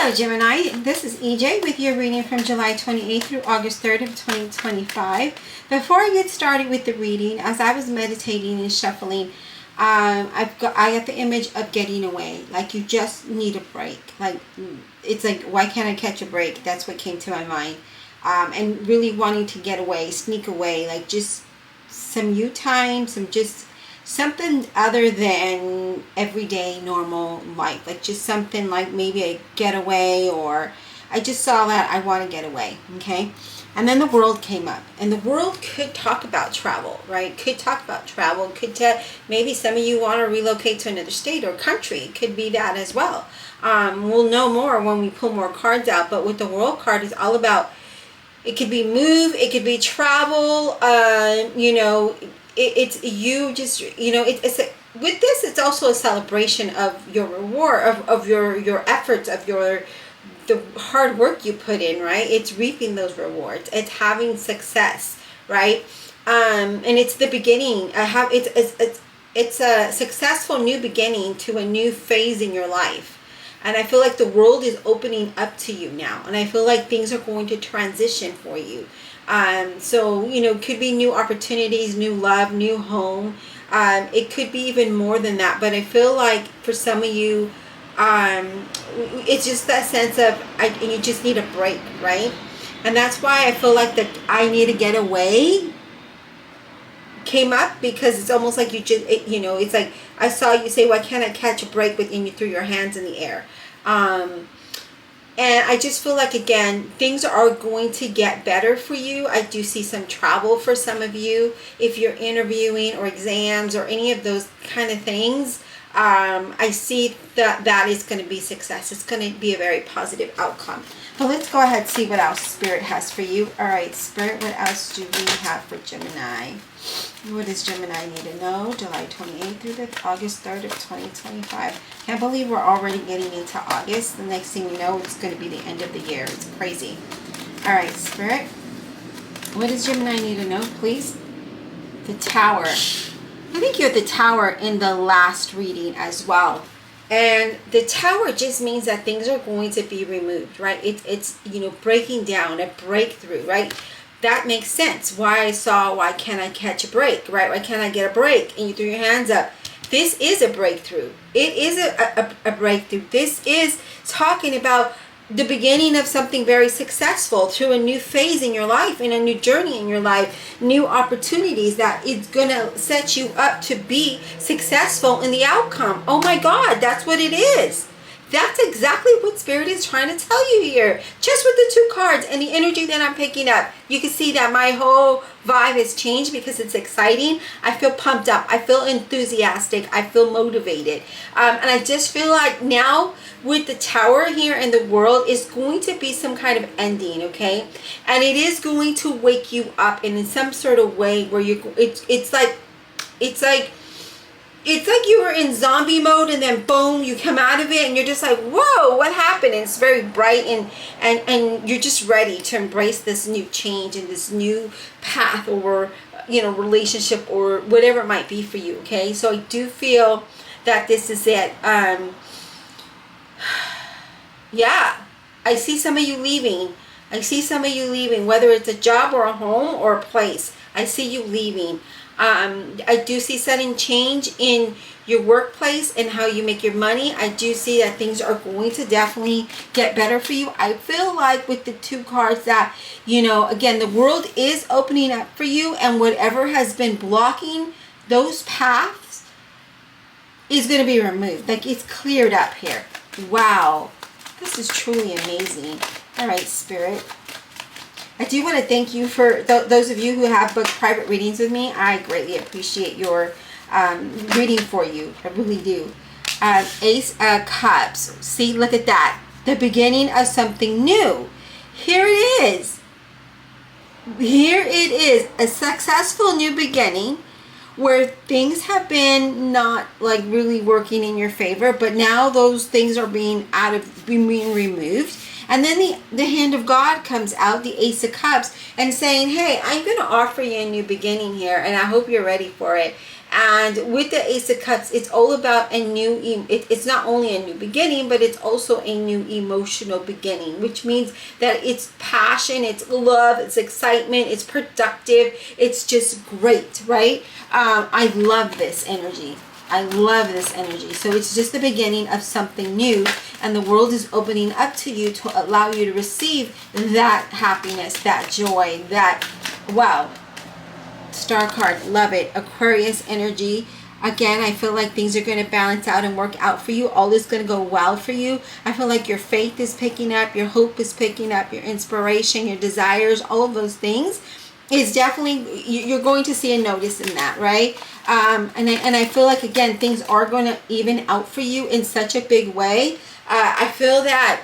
Hello Gemini, this is EJ with your reading from July 28th through August 3rd of 2025. Before I get started with the reading, as I was meditating and shuffling, I got the image of getting away. Like you just need a break. Like it's like, why can't I catch a break? That's what came to my mind. And really wanting to get away, sneak away, like just some you time, something other than everyday normal life, like just something like maybe a getaway, or I just saw that I want to get away. Okay. And then the world came up, and the world could talk about travel, right? Could talk about travel, maybe some of you want to relocate to another state or country. It could be that as well. We'll know more when we pull more cards out, but with the world card, it's all about, it could be move, it could be travel, it's you just, with this, it's also a celebration of your reward, of your efforts, of the hard work you put in, right? It's reaping those rewards. It's having success, right? And it's the beginning. It's a successful new beginning to a new phase in your life. And I feel like the world is opening up to you now. And I feel like things are going to transition for you. So, could be new opportunities, new love, new home. It could be even more than that. But I feel like for some of you, it's just that sense of, you just need a break, right? And that's why I feel like that I need to get away came up, because it's almost like you just, it's like I saw you say, why can't I catch a break within you, through your hands in the air? And I just feel like, again, things are going to get better for you. I do see some travel for some of you. If you're interviewing or exams or any of those kind of things, I see that is going to be success. It's going to be a very positive outcome. But let's go ahead and see what else Spirit has for you. All right, Spirit, what else do we have for Gemini? What does Gemini need to know? July 28th through the August 3rd of 2025. Can't believe we're already getting into August. The next thing you know, it's going to be the end of the year. It's crazy. All right, Spirit, what does Gemini need to know, please? The Tower. I think you're at the Tower in the last reading as well. And the Tower just means that things are going to be removed, right? It's breaking down, a breakthrough, right? That makes sense. Why can't I catch a break, right? Why can't I get a break? And you threw your hands up. This is a breakthrough. It is a breakthrough. This is talking about the beginning of something very successful, through a new phase in your life, in a new journey in your life, new opportunities that it's going to set you up to be successful in the outcome. Oh my God, that's what it is. That's exactly what Spirit is trying to tell you here. Just with the two cards and the energy that I'm picking up, you can see that my whole vibe has changed because it's exciting. I feel pumped up. I feel enthusiastic. I feel motivated. And I just feel like now with the Tower here in the world is going to be some kind of ending, okay? And it is going to wake you up in some sort of way where it's like you were in zombie mode, and then boom, you come out of it and you're just like, whoa, what happened? And it's very bright, and you're just ready to embrace this new change and this new path, or relationship, or whatever it might be for you. Okay, so I do feel that this is it. Yeah, I see some of you leaving. Whether it's a job or a home or a place. I see you leaving. I do see sudden change in your workplace and how you make your money. I do see that things are going to definitely get better for you. I feel like with the two cards that, again, the world is opening up for you, and whatever has been blocking those paths is going to be removed. Like, it's cleared up here. Wow. This is truly amazing. All right, Spirit. I do want to thank you for those of you who have booked private readings with me. I greatly appreciate your reading for you. I really do. Ace of Cups. See, look at that. The beginning of something new. Here it is. Here it is. A successful new beginning where things have been not like really working in your favor, but now those things are being removed. And then the hand of God comes out, the Ace of Cups, and saying, hey, I'm going to offer you a new beginning here, and I hope you're ready for it. And with the Ace of Cups, it's all about a new, it's not only a new beginning, but it's also a new emotional beginning, which means that it's passion, it's love, it's excitement, it's productive, it's just great, right? I love this energy. I love this energy. So it's just the beginning of something new, and the world is opening up to you to allow you to receive that happiness, that joy, that, wow. Star card, love it. Aquarius energy. Again, I feel like things are going to balance out and work out for you. All is going to go well for you. I feel like your faith is picking up, your hope is picking up, your inspiration, your desires, all of those things is definitely, you're going to see a notice in that, right? And I feel like, again, things are going to even out for you in such a big way. I feel that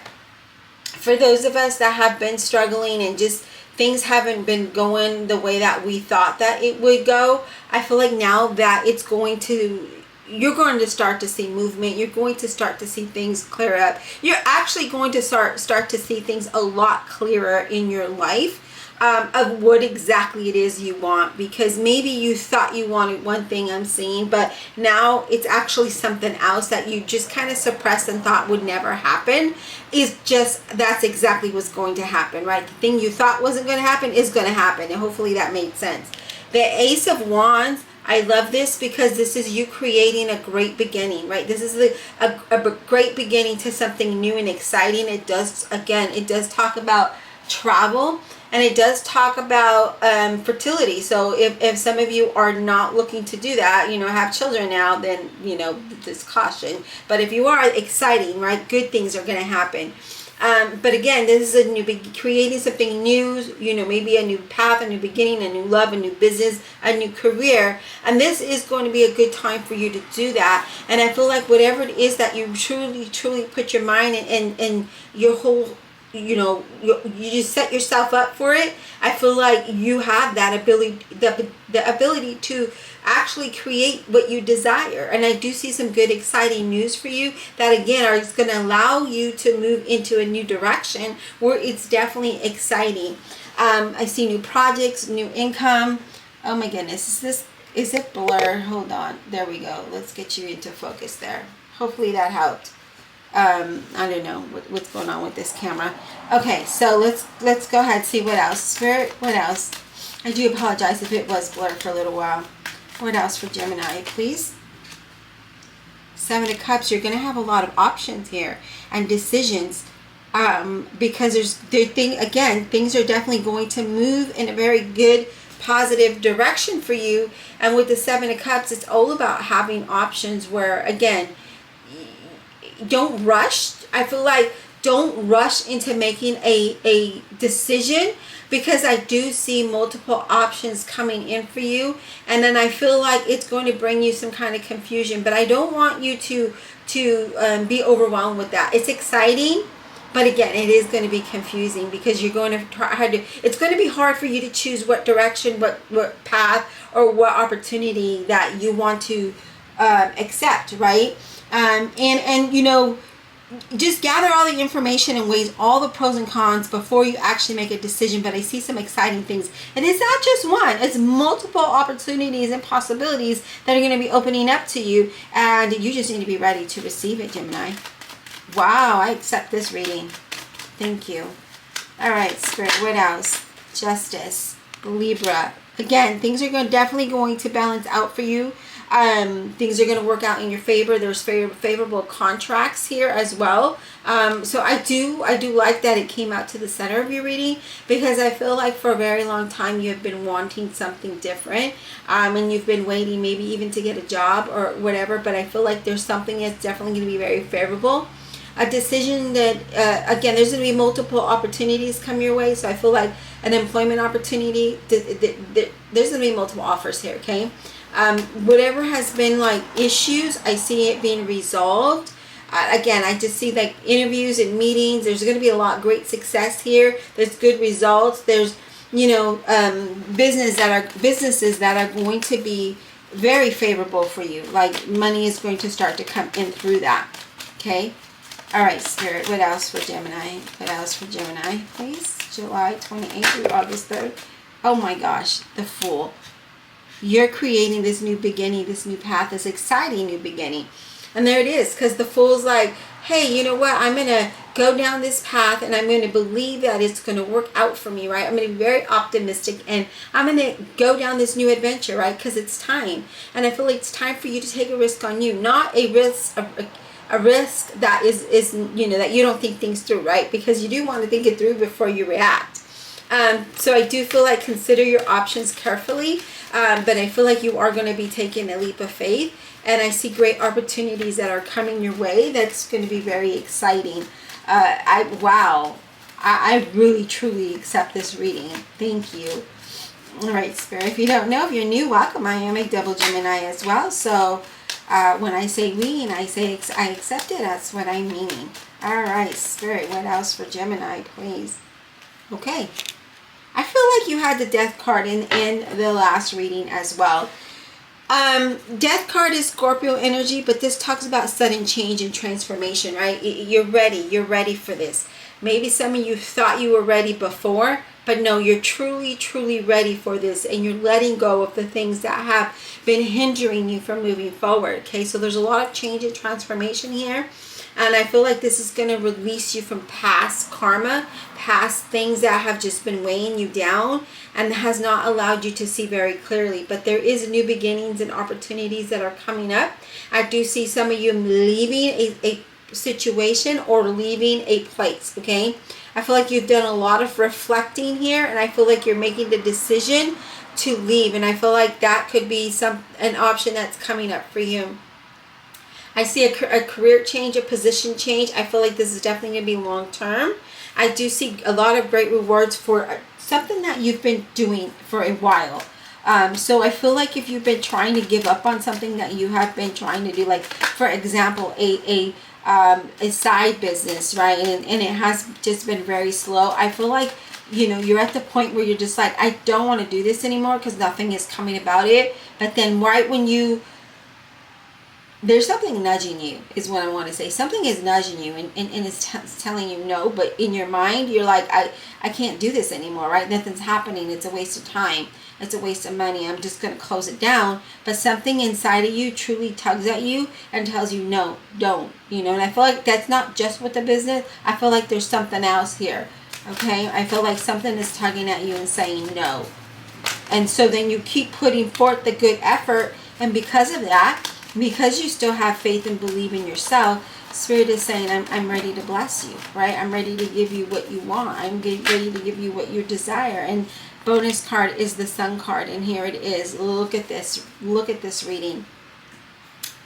for those of us that have been struggling and just things haven't been going the way that we thought that it would go, I feel like now that it's going to, you're going to start to see movement. You're going to start to see things clear up. You're actually going to start to see things a lot clearer in your life, of what exactly it is you want, because maybe you thought you wanted one thing, I'm seeing, but now it's actually something else that you just kind of suppressed and thought would never happen. Is just, that's exactly what's going to happen, right? The thing you thought wasn't going to happen is going to happen, and hopefully that made sense. The Ace of Wands, I love this because this is you creating a great beginning, right? This is a great beginning to something new and exciting. It does, again, it does talk about travel, and it does talk about fertility. So if some of you are not looking to do that, have children now, then, just caution. But if you are, exciting, right? Good things are going to happen. But again, this is a new, creating something new, maybe a new path, a new beginning, a new love, a new business, a new career. And this is going to be a good time for you to do that. And I feel like whatever it is that you truly put your mind and your whole, you just set yourself up for it. I feel like you have that ability, the ability to actually create what you desire. And I do see some good, exciting news for you that, again, are going to allow you to move into a new direction where it's definitely exciting. I see new projects, new income. Oh my goodness, is it blur? Hold on, there we go. Let's get you into focus there. Hopefully that helped. I don't know what's going on with this camera. Okay, so let's go ahead and see what else. Spirit, what else? I do apologize if it was blurred for a little while. What else for Gemini, please? Seven of Cups. You're going to have a lot of options here and decisions, because things are definitely going to move in a very good, positive direction for you. And with the Seven of Cups, it's all about having options where, again, don't rush. I feel like don't rush into making a decision, because I do see multiple options coming in for you, and then I feel like it's going to bring you some kind of confusion. But I don't want you to be overwhelmed with that. It's exciting, but again, it is going to be confusing, because you're going to it's going to be hard for you to choose what direction, what path, or what opportunity that you want to accept, right? And just gather all the information and weigh all the pros and cons before you actually make a decision. But I see some exciting things, and it's not just one, it's multiple opportunities and possibilities that are going to be opening up to you, and you just need to be ready to receive it, Gemini. Wow, I accept this reading. Thank you. All right, Spirit, what else? Justice, Libra. Again, things are definitely going to balance out for you. Things are going to work out in your favor. There's favorable contracts here as well. So I do like that it came out to the center of your reading, because I feel like for a very long time you have been wanting something different, and you've been waiting maybe even to get a job or whatever. But I feel like there's something that's definitely going to be very favorable. A decision that, again, there's going to be multiple opportunities come your way. So I feel like an employment opportunity, there's going to be multiple offers here, okay? Whatever has been like issues, I see it being resolved. Again, I just see like interviews and meetings. There's going to be a lot of great success here. There's good results. There's, businesses that are going to be very favorable for you. Like money is going to start to come in through that. Okay. All right, Spirit. What else for Gemini? What else for Gemini, please? July 28th through August 3rd. Oh my gosh, the Fool. you're creating this new beginning, this new path, this exciting new beginning. And there it is, because the Fool's like, hey, you know what? I'm going to go down this path and I'm going to believe that it's going to work out for me, right? I'm going to be very optimistic and I'm going to go down this new adventure, right? Because it's time. And I feel like it's time for you to take a risk on you, not a risk, a risk that is you know, that you don't think things through, right? Because you do want to think it through before you react. So I do feel like consider your options carefully, but I feel like you are going to be taking a leap of faith. And I see great opportunities that are coming your way. That's going to be very exciting. Wow. I really, truly accept this reading. Thank you. All right, Spirit. If you don't know, if you're new, welcome. I am a double Gemini as well. So when I say we and I say I accept it, that's what I'm meaning. All right, Spirit. What else for Gemini, please? Okay. I feel like you had the Death card in the last reading as well. Death card is Scorpio energy, but this talks about sudden change and transformation, right? You're ready for this. Maybe some of you thought you were ready before, but no, you're truly, truly ready for this, and you're letting go of the things that have been hindering you from moving forward, okay? So there's a lot of change and transformation here, and I feel like this is going to release you from past karma, past things that have just been weighing you down and has not allowed you to see very clearly. But there is new beginnings and opportunities that are coming up. I do see some of you leaving a situation or leaving a place, okay? I feel like you've done a lot of reflecting here, and I feel like you're making the decision to leave, and I feel like that could be an option that's coming up for you. I see a career change, a position change. I feel like this is definitely going to be long term. I do see a lot of great rewards for something that you've been doing for a while. So I feel like if you've been trying to give up on something that you have been trying to do, like for example, a side business, right? And it has just been very slow. I feel like, you know, you're at the point where you're just like, I don't want to do this anymore because nothing is coming about it. But then right when there's something nudging you is what I want to say. Something is nudging you and it's telling you no, but in your mind you're like, I can't do this anymore, right? Nothing's happening. It's a waste of time. It's a waste of money. I'm just going to close it down. But something inside of you truly tugs at you and tells you no, don't, you know. And I feel like that's not just with the business. I feel like there's something else here, okay? I feel like something is tugging at you and saying no. And so then you keep putting forth the good effort, and because of that, because you still have faith and believe in yourself, Spirit is saying, I'm ready to bless you, right? I'm ready to give you what you want. I'm ready to give you what you desire. And bonus card is the Sun card, and here it is. Look at this. Look at this reading.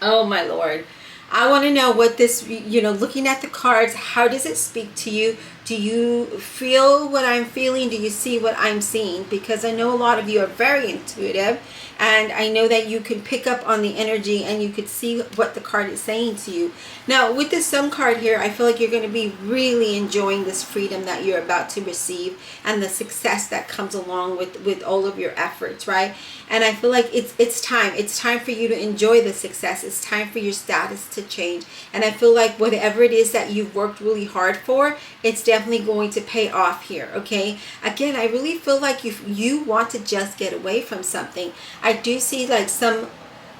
Oh, my Lord. I want to know what this, you know, looking at the cards, how does it speak to you? Do you feel what I'm feeling? Do you see what I'm seeing? Because I know a lot of you are very intuitive, and I know that you can pick up on the energy and you could see what the card is saying to you. Now, with the Sun card here, I feel like you're going to be really enjoying this freedom that you're about to receive and the success that comes along with all of your efforts, right? And I feel like it's time. It's time for you to enjoy the success. It's time for your status to change. And I feel like whatever it is that you've worked really hard for, it's definitely going to pay off here, okay? Again, I really feel like you want to just get away from something. I do see like some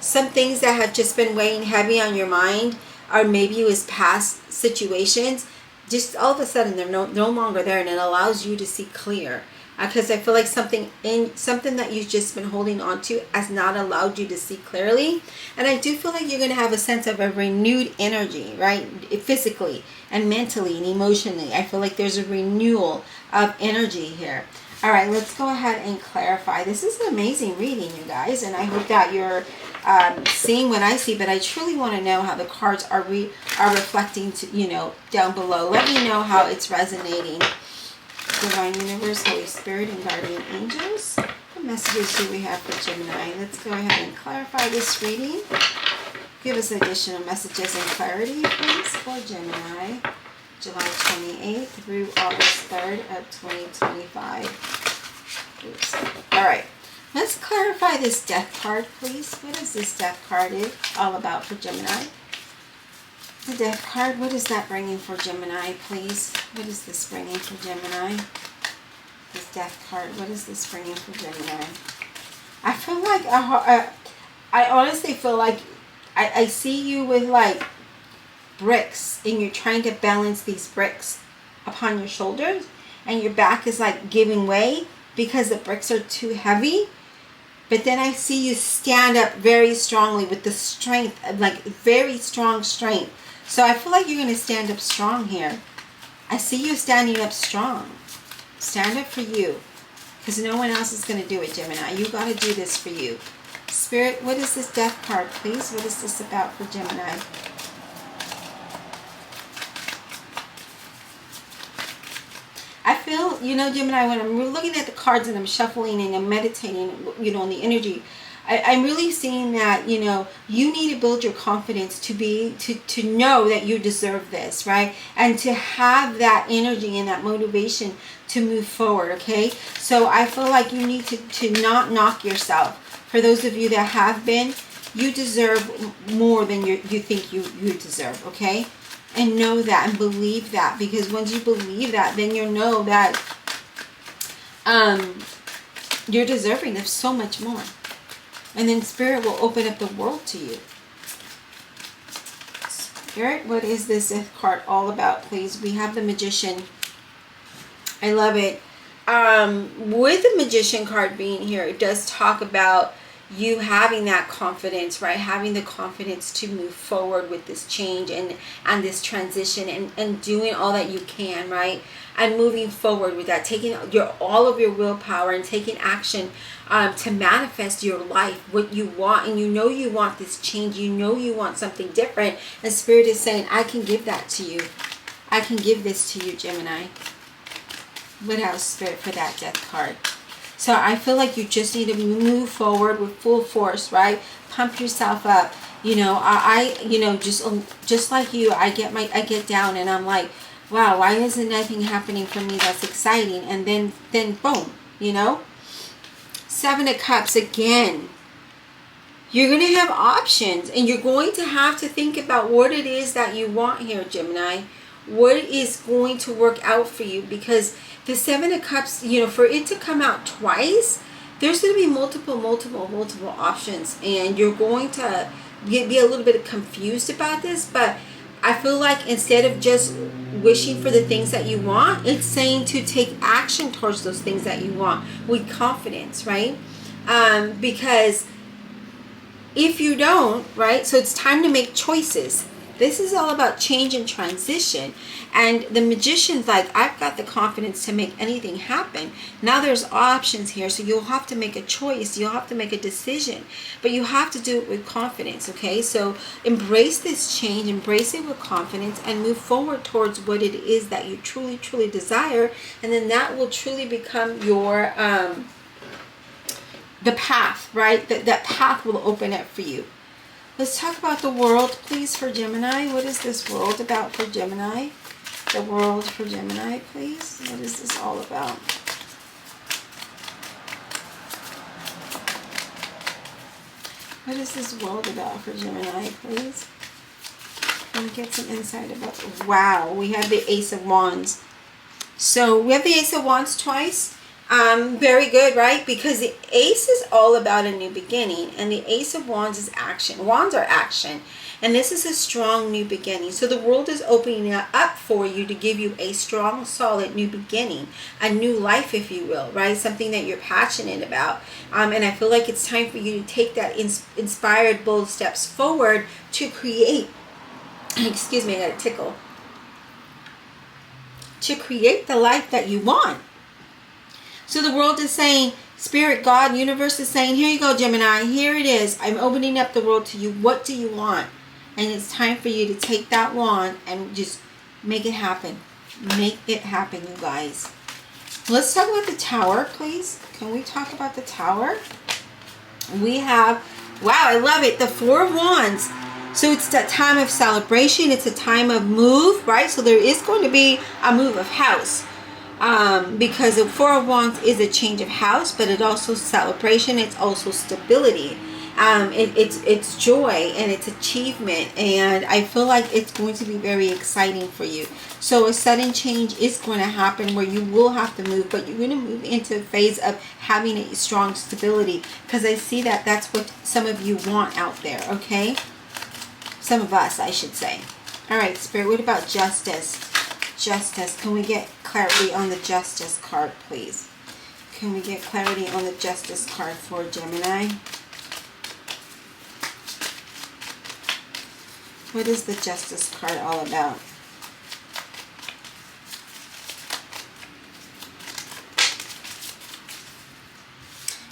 things that have just been weighing heavy on your mind, or maybe it was past situations, just all of a sudden they're no longer there, and it allows you to see clear. Because I feel like something that you've just been holding on to has not allowed you to see clearly. And I do feel like you're going to have a sense of a renewed energy, right? Physically and mentally and emotionally. I feel like there's a renewal of energy here. All right, let's go ahead and clarify. This is an amazing reading, you guys, and I hope that you're seeing what I see, but I truly want to know how the cards are reflecting to, you know, down below. Let me know how it's resonating. Divine Universe, Holy Spirit, and Guardian Angels. What messages do we have for Gemini? Let's go ahead and clarify this reading. Give us additional messages and clarity, please, for Gemini. July 28th through August 3rd of 2025. Oops. All right. Let's clarify this Death card, please. What is this Death card all about for Gemini? The Death card, what is that bringing for Gemini, please? What is this bringing for Gemini? This Death card, what is this bringing for Gemini? I feel like I honestly feel like I see you with like bricks, and you're trying to balance these bricks upon your shoulders, and your back is like giving way because the bricks are too heavy. But then I see you stand up very strongly with the strength, like very strong strength. So I feel like you're going to stand up strong here. I see you standing up strong. Stand up for you. Because no one else is going to do it, Gemini. You got to do this for you. Spirit, what is this death card, please? What is this about for Gemini? I feel, you know, Gemini, when I'm looking at the cards and I'm shuffling and I'm meditating, you know, on the energy, I'm really seeing that, you know, you need to build your confidence to know that you deserve this, right? And to have that energy and that motivation to move forward, okay? So I feel like you need to not knock yourself. For those of you that have been, you deserve more than you think you deserve, okay? And know that and believe that, because once you believe that, then you'll know that you're deserving of so much more. And then Spirit will open up the world to you. Spirit, what is this card all about, please? We have the Magician. I love it. With the Magician card being here, it does talk about you having that confidence, right? Having the confidence to move forward with this change and this transition, and doing all that you can, right? And moving forward with that, taking all of your willpower and taking action to manifest your life, what you want. And you know you want this change. You know you want something different. And Spirit is saying, I can give that to you. I can give this to you, Gemini. What else, Spirit, for that death card? So I feel like you just need to move forward with full force, right? Pump yourself up. You know, you know, just like you, I get down and I'm like, wow, why isn't nothing happening for me that's exciting? And then boom, you know? Seven of Cups again. You're going to have options, and you're going to have to think about what it is that you want here, Gemini. What is going to work out for you, because the Seven of Cups, you know, for it to come out twice, there's going to be multiple options, and you're going to be a little bit confused about this. But I feel like instead of just wishing for the things that you want, it's saying to take action towards those things that you want with confidence, right? Because if you don't, right, so it's time to make choices. This is all about change and transition. And the Magician's like, I've got the confidence to make anything happen. Now there's options here. So you'll have to make a choice. You'll have to make a decision. But you have to do it with confidence, okay? So embrace this change. Embrace it with confidence. And move forward towards what it is that you truly, truly desire. And then that will truly become your, the path, right? That path will open up for you. Let's talk about the world, please, for Gemini. What is this world about for Gemini? The world for Gemini, please. What is this all about? What is this world about for Gemini, please? Can we get some insight about... Wow, we have the Ace of Wands. So we have the Ace of Wands twice. Very good, right? Because the Ace is all about a new beginning, and the Ace of Wands is action. Wands are action, and this is a strong new beginning. So the world is opening up for you to give you a strong, solid new beginning, a new life, if you will, right? Something that you're passionate about. And I feel like it's time for you to take that inspired, bold steps forward to create, excuse me, I got a tickle, to create the life that you want. So the world is saying, Spirit, God, universe is saying, here you go, Gemini. Here it is. I'm opening up the world to you. What do you want? And it's time for you to take that wand and just make it happen. Make it happen, you guys. Let's talk about the Tower, please. Can we talk about the Tower? We have, wow, I love it, the Four of Wands. So it's that time of celebration. It's a time of move, right? So there is going to be a move of house. Because the Four of Wands is a change of house, but it's also celebration. It's also stability. It's joy and it's achievement, and I feel like it's going to be very exciting for you. So a sudden change is going to happen where you will have to move, but you're going to move into a phase of having a strong stability, because I see that that's what some of you want out there. Okay, some of us, I should say. All right, Spirit, what about justice? Justice, can we get clarity on the justice card, please? Can we get clarity on the justice card for Gemini? What is the justice card all about?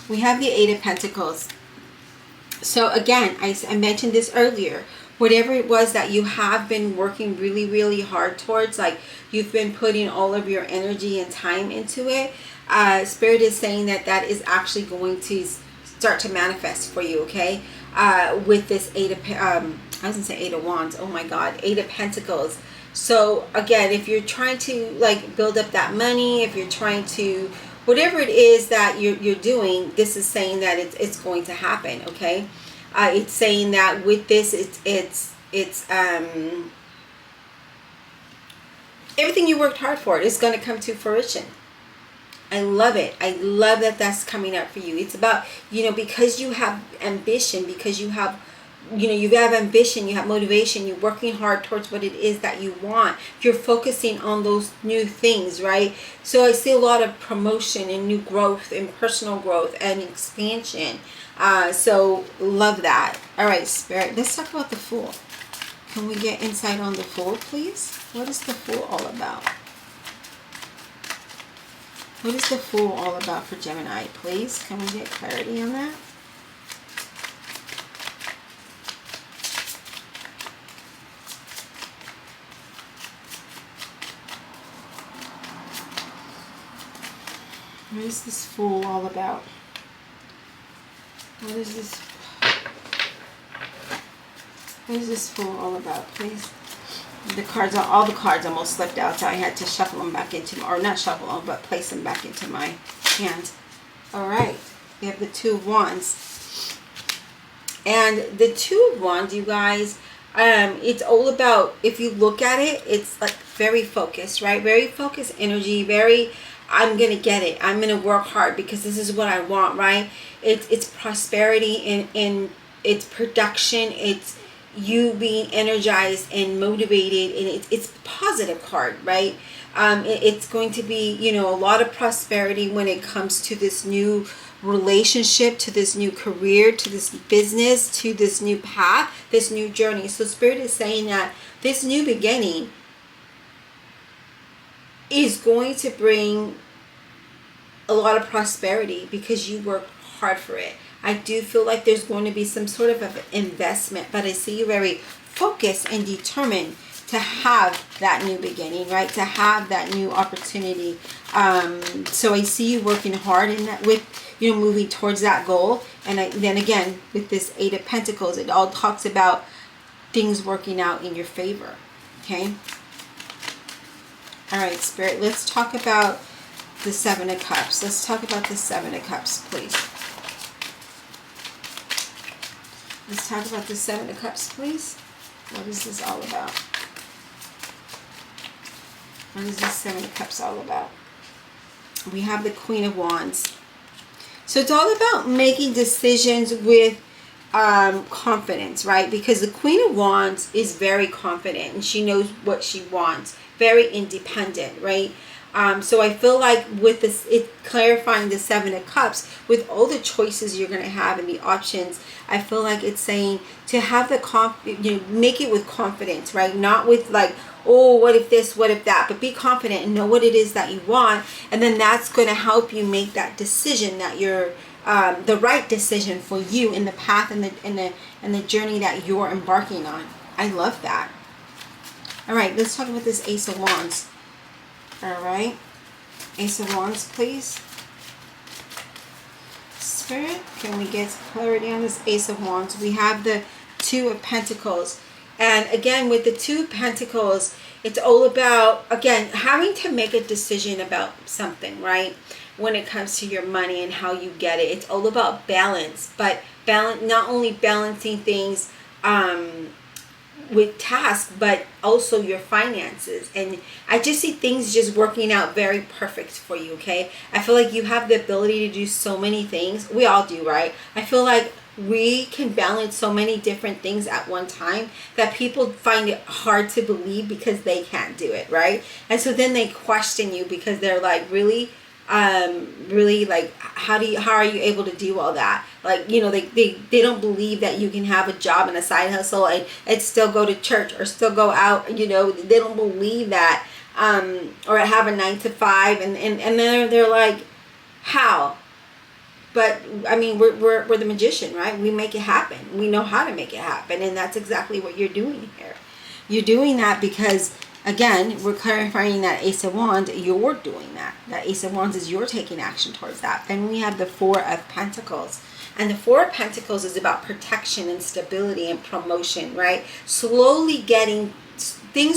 We have the Eight of Pentacles. So again, I mentioned this earlier. Whatever it was that you have been working really, really hard towards, like you've been putting all of your energy and time into it, Spirit is saying that that is actually going to start to manifest for you, okay? With this I was going to say Eight of Wands. Oh my God, Eight of Pentacles. So again, if you're trying to like build up that money, if you're trying to, whatever it is that you're doing, this is saying that it's going to happen, okay? It's saying that with this, it's everything you worked hard for is going to come to fruition. I love it. I love that that's coming up for you. It's about, because you have ambition, because you have, you have ambition, you have motivation, you're working hard towards what it is that you want. You're focusing on those new things, right? So I see a lot of promotion and new growth and personal growth and expansion. So love that. All right, Spirit, let's talk about the Fool. Can we get insight on the Fool, please? What is the Fool all about? What is the Fool all about for Gemini, please? Can we get clarity on that? What is this Fool all about? What is this? What is this Fool all about, please? The cards, all the cards almost slipped out, so I had to shuffle them back into, or not shuffle them, but place them back into my hand. All right, we have the Two of Wands. And the Two of Wands, you guys, it's all about, if you look at it, it's like very focused, right? Very focused energy, very, I'm going to get it. I'm going to work hard because this is what I want, right? It's prosperity and it's production. It's you being energized and motivated, and it's a positive card, right? It's going to be, a lot of prosperity when it comes to this new relationship, to this new career, to this business, to this new path, this new journey. So Spirit is saying that this new beginning is going to bring a lot of prosperity because you worked hard for it. I do feel like there's going to be some sort of an investment, but I see you very focused and determined to have that new beginning, right? To have that new opportunity. So I see you working hard in that, with, moving towards that goal. And then again, with this Eight of Pentacles, it all talks about things working out in your favor, okay? All right, Spirit, let's talk about the Seven of Cups. Let's talk about the Seven of Cups, please. Let's talk about the Seven of Cups, please. What is this all about? What is this Seven of Cups all about? We have the Queen of Wands. So it's all about making decisions with confidence, right? Because the Queen of Wands is very confident and she knows what she wants. Very independent, right? So I feel like with this, it clarifying the Seven of Cups, with all the choices you're going to have and the options, I feel like it's saying to have the make it with confidence, right? Not with like, oh, what if this, what if that, but be confident and know what it is that you want, and then that's going to help you make that decision that you're the right decision for you in the path and the journey that you're embarking on. I love that. All right, let's talk about this Ace of Wands. All right, Ace of Wands, please. Spirit, can we get clarity on this Ace of Wands? We have the Two of Pentacles. And again, with the Two of Pentacles, it's all about, again, having to make a decision about something, right? When it comes to your money and how you get it. It's all about balance. But not only balancing things with tasks, but also your finances. And I just see things just working out very perfect for you. Okay, I feel like you have the ability to do so many things. We all do, right? I feel like we can balance so many different things at one time that people find it hard to believe because they can't do it, right? And so then they question you because they're like, really, like, how are you able to do all that? Like, they don't believe that you can have a job and a side hustle and still go to church or still go out. They don't believe that, or have a 9 to 5, and then they're like, how? But I mean, we're the magician, right? We make it happen. We know how to make it happen, and that's exactly what you're doing here. You're doing that because, again, we're clarifying that Ace of Wands. You're doing that. That Ace of Wands is you're taking action towards that. Then we have the Four of Pentacles, and the Four of Pentacles is about protection and stability and promotion, right? Things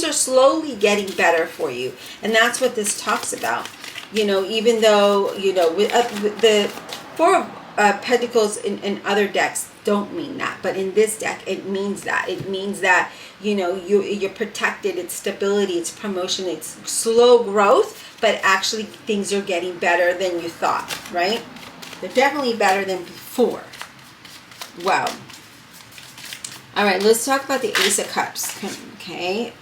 are slowly getting better for you, and that's what this talks about. Even though with the Four of Pentacles in other decks don't mean that, but in this deck it means that. It means that you're protected. It's stability, it's promotion, it's slow growth, but actually things are getting better than you thought, right? They're definitely better than before. Wow. All right, let's talk about the Ace of Cups. Okay,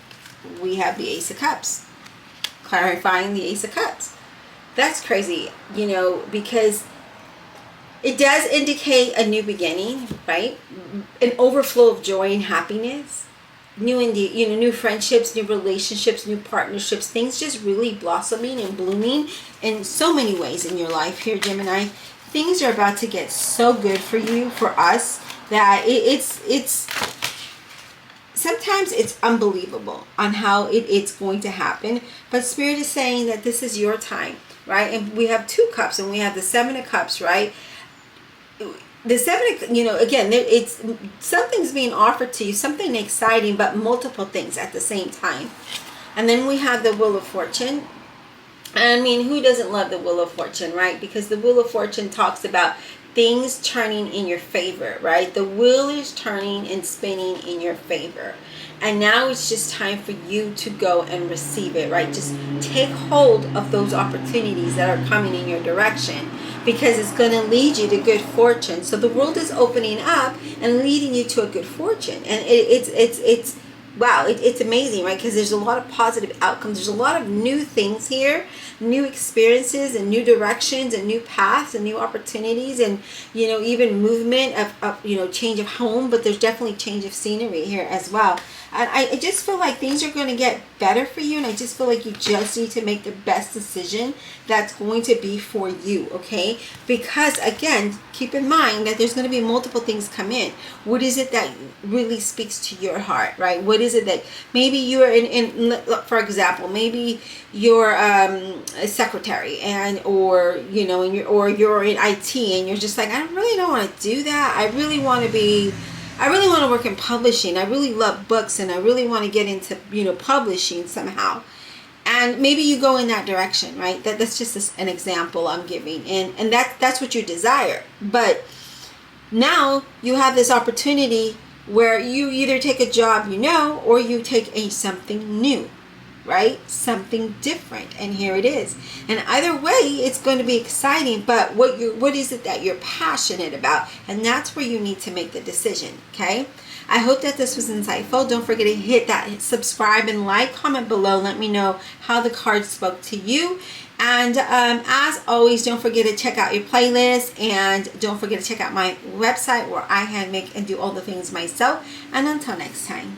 we have the Ace of Cups, clarifying the Ace of Cups. That's crazy, because it does indicate a new beginning, right? An overflow of joy and happiness. New friendships, new relationships, new partnerships. Things just really blossoming and blooming in so many ways in your life here, Gemini. Things are about to get so good for you, for us, that it's sometimes it's unbelievable on how it's going to happen. But Spirit is saying that this is your time, right? And we have 2 cups, and we have the 7 of Cups, right? The 7, again, it's something's being offered to you, something exciting, but multiple things at the same time. And then we have the Wheel of Fortune. I mean, who doesn't love the Wheel of Fortune, right? Because the Wheel of Fortune talks about things turning in your favor, right? The wheel is turning and spinning in your favor. And now it's just time for you to go and receive it, right? Just take hold of those opportunities that are coming in your direction, because it's going to lead you to good fortune. So the world is opening up and leading you to a good fortune. And it's wow, it's amazing, right? Because there's a lot of positive outcomes. There's a lot of new things here, new experiences and new directions and new paths and new opportunities, and even movement of change of home, but there's definitely change of scenery here as well. And I just feel like things are going to get better for you, and I just feel like you just need to make the best decision that's going to be for you, okay? Because, again, keep in mind that there's going to be multiple things come in. What is it that really speaks to your heart, right? What is it that maybe you're for example, maybe you're a secretary, or you're in IT, and you're just like, I really don't want to do that. I really want to work in publishing. I really love books, and I really want to get into, publishing somehow. And maybe you go in that direction, right? That's just an example I'm giving. And that's what you desire. But now you have this opportunity where you either take a job, or you take something new, right? Something different. And here it is. And either way, it's going to be exciting. But what is it that you're passionate about? And that's where you need to make the decision, okay? I hope that this was insightful. Don't forget to hit that subscribe and like. Comment below. Let me know how the cards spoke to you. And as always, don't forget to check out your playlist. And don't forget to check out my website where I hand make and do all the things myself. And until next time.